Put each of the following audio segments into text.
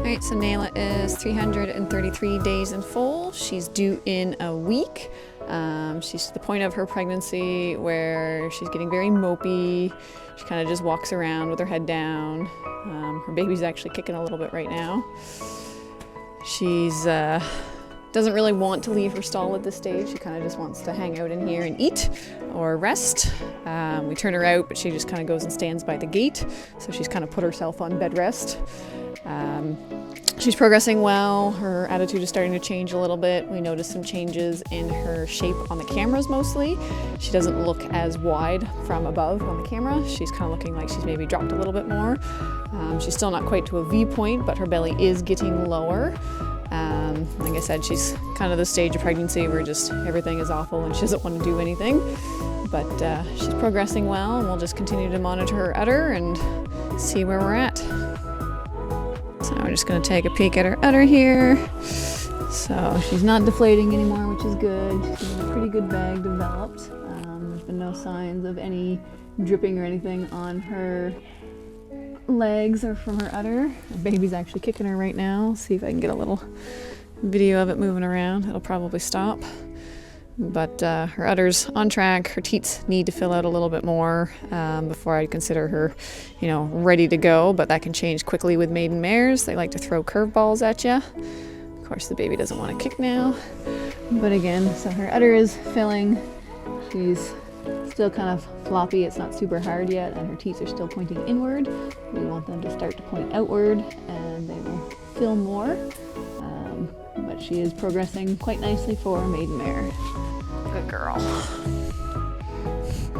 Alright, so Nayla is 333 days in full. She's due in a week. She's to the point of her pregnancy where she's getting very mopey. She kind of just walks around with her head down. Her baby's actually kicking a little bit right now. She's doesn't really want to leave her stall at this stage. She kind of just wants to hang out in here and eat or rest. We turn her out, but she just kind of goes and stands by the gate. So she's kind of put herself on bed rest. She's progressing well. Her attitude is starting to change a little bit. We noticed some changes in her shape on the cameras mostly. She doesn't look as wide from above on the camera. She's kind of looking like she's maybe dropped a little bit more. She's still not quite to a V point, but her belly is getting lower. Like I said, she's kind of the stage of pregnancy where just everything is awful and she doesn't want to do anything. But she's progressing well, and we'll just continue to monitor her udder and see where we're at. So we're just going to take a peek at her udder here. So she's not deflating anymore, which is good. She's getting a pretty good bag developed. There's been no signs of any dripping or anything on her legs or from her udder. The baby's actually kicking her right now. See if I can get a little video of it moving around. It'll probably stop. But her udder's on track. Her teats need to fill out a little bit more before I'd consider her, ready to go. But that can change quickly with maiden mares. They like to throw curveballs at you. Of course, the baby doesn't want to kick now. But again, so her udder is filling. She's still kind of floppy. It's not super hard yet, and her teats are still pointing inward. We want them to start to point outward, and they will fill more. But she is progressing quite nicely for a maiden mare. Good girl.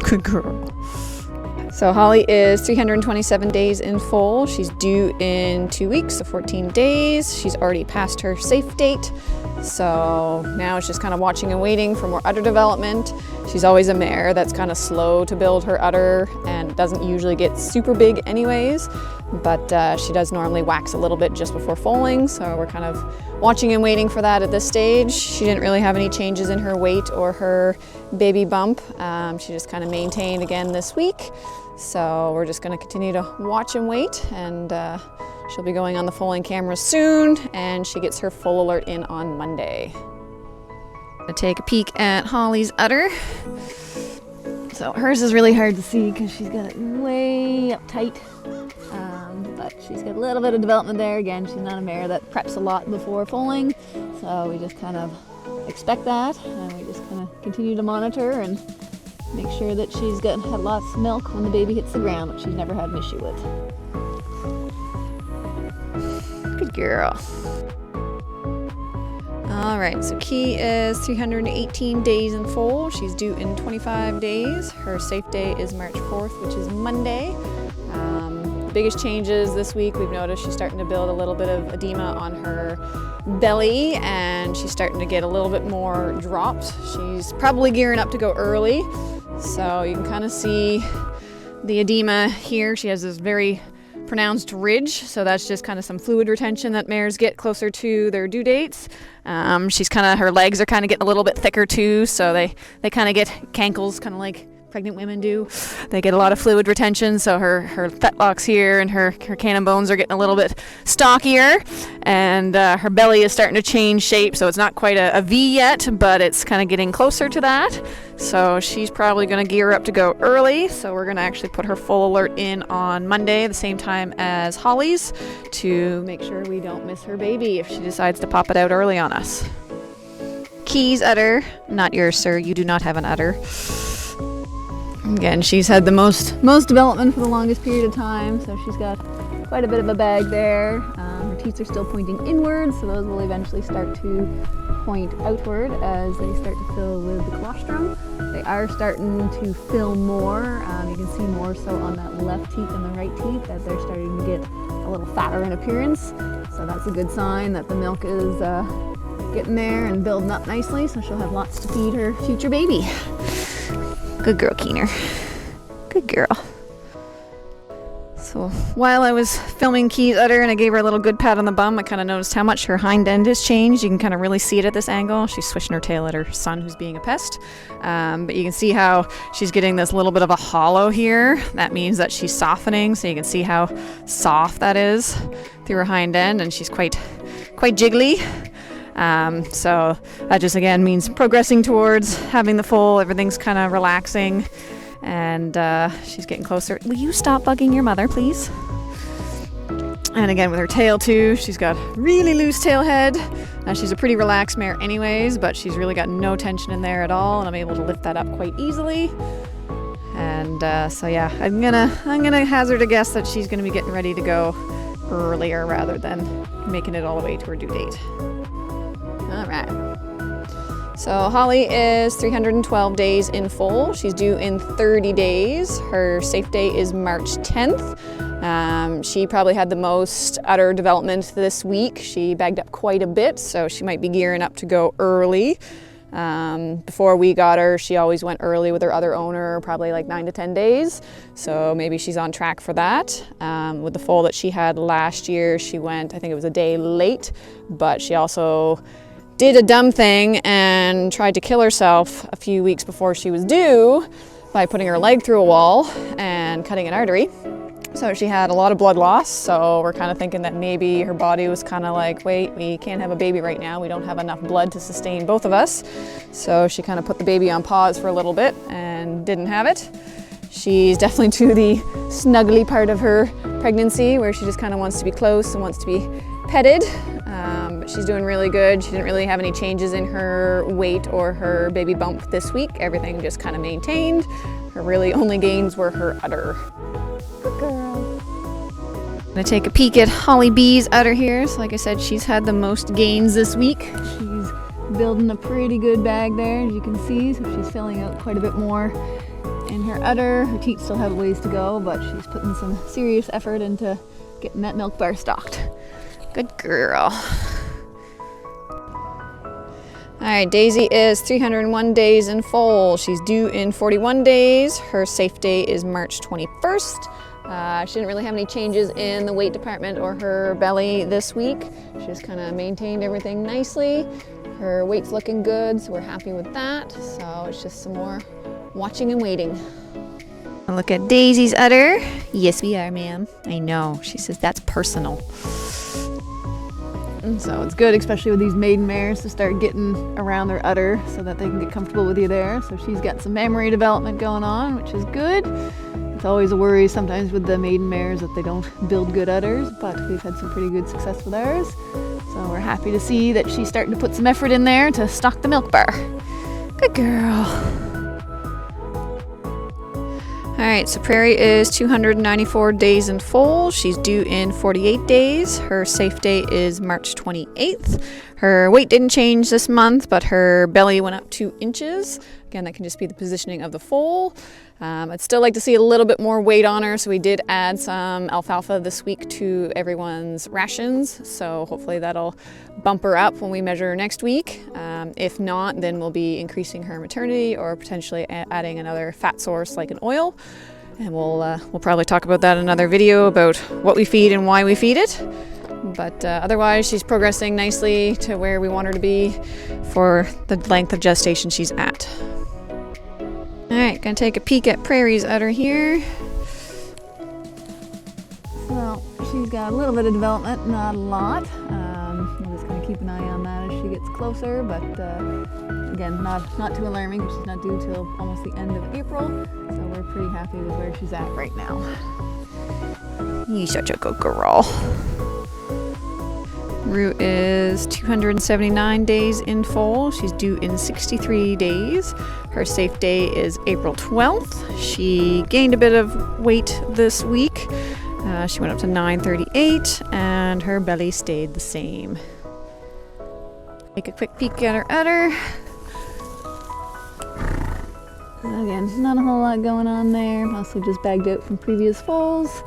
Good girl. So Holly is 327 days in full. She's due in 2 weeks, so 14 days. She's already passed her safe date. So now it's just kind of watching and waiting for more udder development. She's always a mare that's kind of slow to build her udder and doesn't usually get super big anyways. But she does normally wax a little bit just before foaling, so we're kind of watching and waiting for that at this stage. She didn't really have any changes in her weight or her baby bump. She just kind of maintained again this week. So we're just going to continue to watch and wait, and she'll be going on the foaling cameras soon, and she gets her full alert in on Monday. I'm going to take a peek at Holly's udder. So hers is really hard to see because she's got it way up tight. But she's got a little bit of development there. Again, she's not a mare that preps a lot before foaling, so we just kind of expect that, and we just kind of continue to monitor and make sure that she's had lots of milk when the baby hits the ground, which she's never had an issue with. Good girl. All right, so Key is 318 days in full. She's due in 25 days. Her safe day is March 4th, which is Monday. Biggest changes this week, we've noticed she's starting to build a little bit of edema on her belly, and she's starting to get a little bit more dropped. She's probably gearing up to go early, so you can kind of see the edema here. She has this very pronounced ridge, so that's just kind of some fluid retention that mares get closer to their due dates. Her legs are kind of getting a little bit thicker too, so they kind of get cankles, kind of like pregnant women do. They get a lot of fluid retention, so her fetlocks here and her cannon bones are getting a little bit stockier, and her belly is starting to change shape, so it's not quite a V yet, but it's kind of getting closer to that. So she's probably going to gear up to go early, so we're going to actually put her full alert in on Monday, the same time as Holly's, to make sure we don't miss her baby if she decides to pop it out early on us. Key's udder, not yours, sir. You do not have an udder. Again, she's had the most development for the longest period of time, so she's got quite a bit of a bag there. Her teats are still pointing inward, so those will eventually start to point outward as they start to fill with the colostrum. They are starting to fill more. You can see more so on that left teat than the right teat, that they're starting to get a little fatter in appearance. So that's a good sign that the milk is getting there and building up nicely, so she'll have lots to feed her future baby. Good girl, Keener. Good girl. So while I was filming Key's udder and I gave her a little good pat on the bum, I kind of noticed how much her hind end has changed. You can kind of really see it at this angle. She's swishing her tail at her son who's being a pest. But you can see how she's getting this little bit of a hollow here. That means that she's softening, so you can see how soft that is through her hind end, and she's quite jiggly. So that just again means progressing towards having the foal. Everything's kind of relaxing. And she's getting closer. Will you stop bugging your mother, please? And again, with her tail too, she's got really loose tail head. She's a pretty relaxed mare anyways, but she's really got no tension in there at all, and I'm able to lift that up quite easily. And so yeah, I'm gonna hazard a guess that she's gonna be getting ready to go earlier rather than making it all the way to her due date. All right. So Holly is 312 days in foal. She's due in 30 days. Her safe day is March 10th. She probably had the most udder development this week. She bagged up quite a bit, so she might be gearing up to go early. Before we got her, she always went early with her other owner, probably like 9 to 10 days. So maybe she's on track for that. With the foal that she had last year, she went, I think it was a day late, but she also did a dumb thing and tried to kill herself a few weeks before she was due by putting her leg through a wall and cutting an artery. So she had a lot of blood loss, so we're kind of thinking that maybe her body was kind of like, wait, we can't have a baby right now. We don't have enough blood to sustain both of us. So she kind of put the baby on pause for a little bit and didn't have it. She's definitely to the snuggly part of her pregnancy where she just kind of wants to be close and wants to be petted. But she's doing really good. She didn't really have any changes in her weight or her baby bump this week. Everything just kind of maintained. Her really only gains were her udder. Good girl. I'm gonna take a peek at Holly B's udder here. So like I said, she's had the most gains this week. She's building a pretty good bag there, as you can see. So she's filling out quite a bit more in her udder. Her teats still have a ways to go, but she's putting some serious effort into getting that milk bar stocked. Good girl. All right, Daisy is 301 days in foal. She's due in 41 days. Her safe day is March 21st. She didn't really have any changes in the weight department or her belly this week. She just kind of maintained everything nicely. Her weight's looking good, so we're happy with that. So it's just some more watching and waiting. Look at Daisy's udder. Yes, we are, ma'am. I know. She says that's personal. And so it's good, especially with these maiden mares, to start getting around their udder so that they can get comfortable with you there. So she's got some mammary development going on, which is good. It's always a worry sometimes with the maiden mares that they don't build good udders, but we've had some pretty good success with ours. So we're happy to see that she's starting to put some effort in there to stock the milk bar. Good girl. All right, so Prairie is 294 days in foal. She's due in 48 days. Her safe day is March 28th. Her weight didn't change this month, but her belly went up 2 inches. Again, that can just be the positioning of the foal. I'd still like to see a little bit more weight on her, so we did add some alfalfa this week to everyone's rations. So hopefully that'll bump her up when we measure her next week. If not, then we'll be increasing her maternity or potentially adding another fat source like an oil. And we'll probably talk about that in another video about what we feed and why we feed it. But otherwise, she's progressing nicely to where we want her to be for the length of gestation she's at. All right, gonna take a peek at Prairie's udder here. So she's got a little bit of development, not a lot. We're just gonna keep an eye on that as she gets closer, but again, not too alarming because she's not due till almost the end of April. So we're pretty happy with where she's at right now. You're such a good girl. Rue is 279 days in foal. She's due in 63 days. Her safe day is April 12th. She gained a bit of weight this week. She went up to 938 and her belly stayed the same. Take a quick peek at her udder. Again, not a whole lot going on there. Mostly just bagged out from previous foals.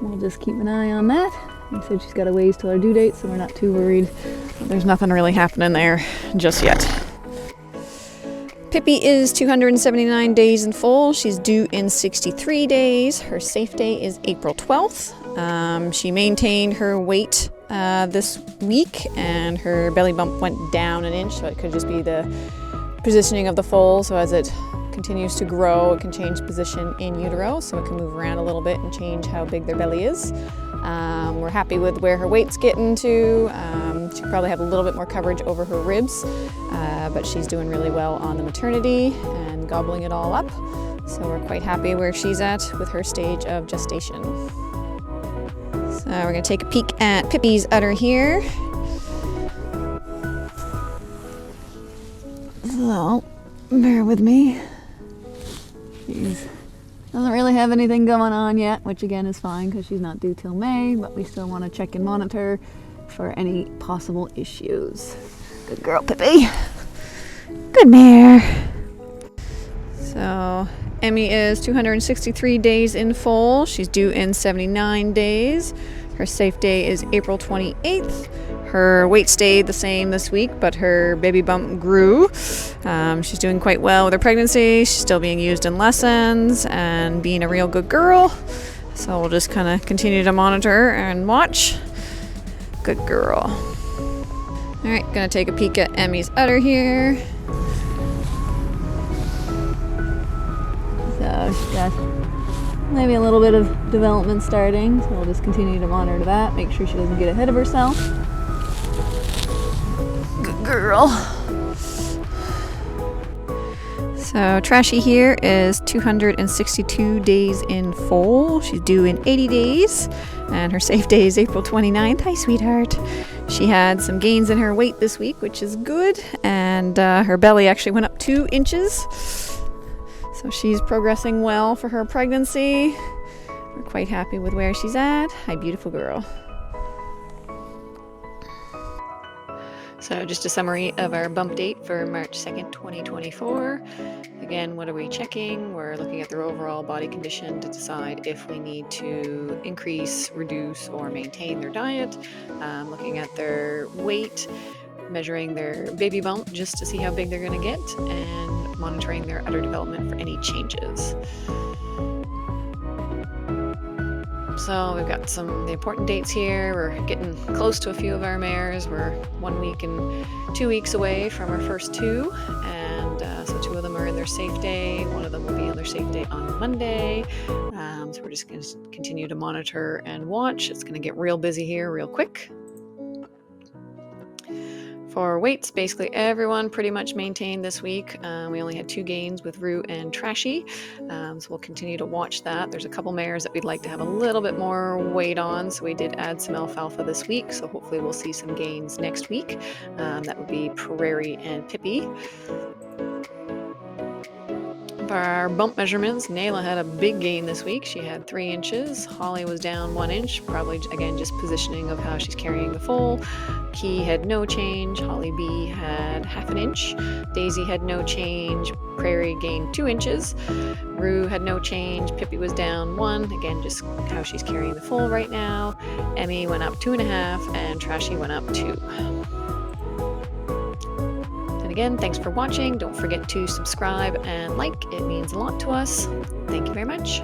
We'll just keep an eye on that. Like I said, she's got a ways till our due date, so we're not too worried. There's nothing really happening there just yet. Pippi is 279 days in foal. She's due in 63 days. Her safe day is April 12th. She maintained her weight this week, and her belly bump went down an inch, so it could just be the positioning of the foal. So as it continues to grow, it can change position in utero, so it can move around a little bit and change how big their belly is. We're happy with where her weight's getting to. She could probably have a little bit more coverage over her ribs, but she's doing really well on the maternity and gobbling it all up. So we're quite happy where she's at with her stage of gestation. So we're going to take a peek at Pippi's udder here. So, bear with me. She's doesn't really have anything going on yet, which again is fine because she's not due till May, but we still want to check and monitor for any possible issues. Good girl, Pippi. Good mare. So Emmy is 263 days in foal. She's due in 79 days. Her safe day is April 28th. Her weight stayed the same this week, but her baby bump grew. She's doing quite well with her pregnancy. She's still being used in lessons and being a real good girl. So we'll just kind of continue to monitor and watch. Good girl. All right, gonna take a peek at Emmy's udder here. So she's got maybe a little bit of development starting, so we'll just continue to monitor that, make sure she doesn't get ahead of herself. Good girl. So Trashy here is 262 days in foal. She's due in 80 days, and her safe day is April 29th. Hi, sweetheart. She had some gains in her weight this week, which is good, and her belly actually went up 2 inches. So she's progressing well for her pregnancy. We're quite happy with where she's at. Hi, beautiful girl. So just a summary of our bump date for March 2nd, 2024. Again, what are we checking? We're looking at their overall body condition to decide if we need to increase, reduce, or maintain their diet. Looking at their weight, measuring their baby bump just to see how big they're going to get, and monitoring their udder development for any changes. So we've got the important dates here. We're getting close to a few of our mares. We're 1 week and 2 weeks away from our first 2, and so 2 of them are in their safe day. 1 of them will be in their safe day on Monday. So we're just going to continue to monitor and watch. It's going to get real busy here real quick. For weights, basically everyone pretty much maintained this week. We only had 2 gains with Rue and Trashy, so we'll continue to watch that. There's a couple mares that we'd like to have a little bit more weight on, so we did add some alfalfa this week, so hopefully we'll see some gains next week. That would be Prairie and Pippi. For our bump measurements, Nayla had a big gain this week. She had 3 inches. Holly was down 1 inch, probably again just positioning of how she's carrying the foal. Key had no change. Holly B had 1/2 inch. Daisy had no change. Prairie gained 2 inches. Rue had no change. Pippi was down 1. Again, just how she's carrying the foal right now. Emmy went up 2.5, and Trashy went up 2. And again, thanks for watching. Don't forget to subscribe and like. It means a lot to us. Thank you very much.